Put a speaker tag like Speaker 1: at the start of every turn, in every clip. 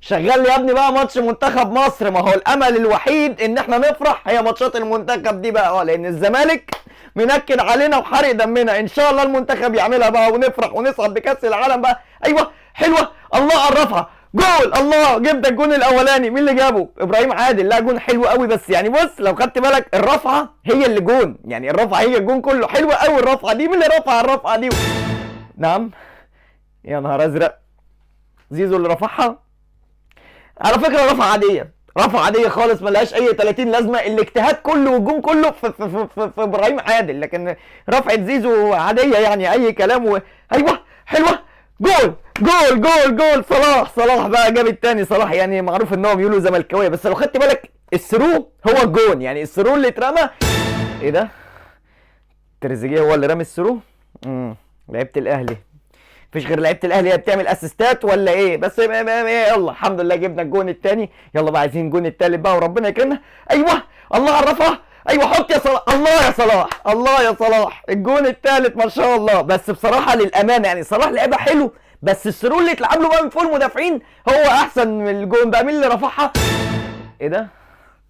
Speaker 1: شغال لي يا ابني بقى ماتش منتخب مصر. ما هو الامل الوحيد ان احنا نفرح هي ماتشات المنتخب دي بقى، لان الزمالك منكد علينا وحرق دمنا. ان شاء الله المنتخب يعملها بقى ونفرح ونصعد بكاس العالم بقى. ايوه حلوه، الله قرفها جول. الله، جبنا الجون الاولاني. مين اللي جابه؟ ابراهيم عادل. لا جون حلو قوي، بس يعني بص لو خدت بالك الرفعه هي اللي جون، يعني الرفعه هي الجون كله. حلوه قوي الرفعه دي. مين اللي رفع الرفعه دي؟ نعم. يا نهار ازرق، زيزو اللي رفعها. على فكره رفعه عاديه، رفعه عاديه خالص ملهاش اي 30 لازمه. الاجتهاد كله والجون كله في ابراهيم عادل، لكن رفعه زيزو عاديه يعني اي كلام ايوه حلوه، جول جول جول جول. صلاح بقى جاب التاني. صلاح يعني معروف ان هو بيقولوا زملكاويه، بس لو خدت بالك الثرو هو الجون، يعني الثرو اللي اترمى. ايه ده؟ تريزيجيه هو اللي رمى الثرو. لعيبه الاهلي، مفيش غير لعيبه الاهلي هي بتعمل اسيستات ولا ايه؟ بس يلا الحمد لله جبنا الجون الثاني. يلا بقى عايزين الجون الثالث بقى وربنا يكرمنا. ايوه الله عرفها. ايوه حط يا صلاح. الله يا صلاح، الله يا صلاح، الجون الثالث ما شاء الله. بس بصراحه للامانه يعني صلاح لعبها حلو، بس السرور اللي اتلعب له بقى من فوق المدافعين هو احسن من الجون بقى. مين اللي رفعها؟ ايه ده؟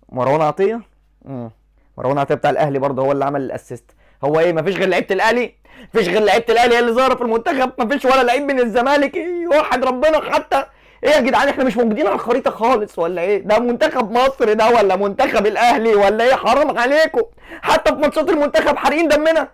Speaker 1: مروان عطيه. مروان عطيه بتاع الاهلي برضه هو اللي عمل الاسيست. هو ايه؟ مفيش غير لعيبه الاهلي؟ مفيش غير لعيبه الاهلي هي اللي ظاهره في المنتخب؟ مفيش ولا لعيب من الزمالك؟ ايه واحد ربنا حتى. ايه يا جدعان، احنا مش موجودين على الخريطه خالص ولا ايه؟ ده منتخب مصر ده ولا منتخب الاهلي ولا ايه؟ حرام عليكم، حتى في ماتشات المنتخب حارقين دمنا.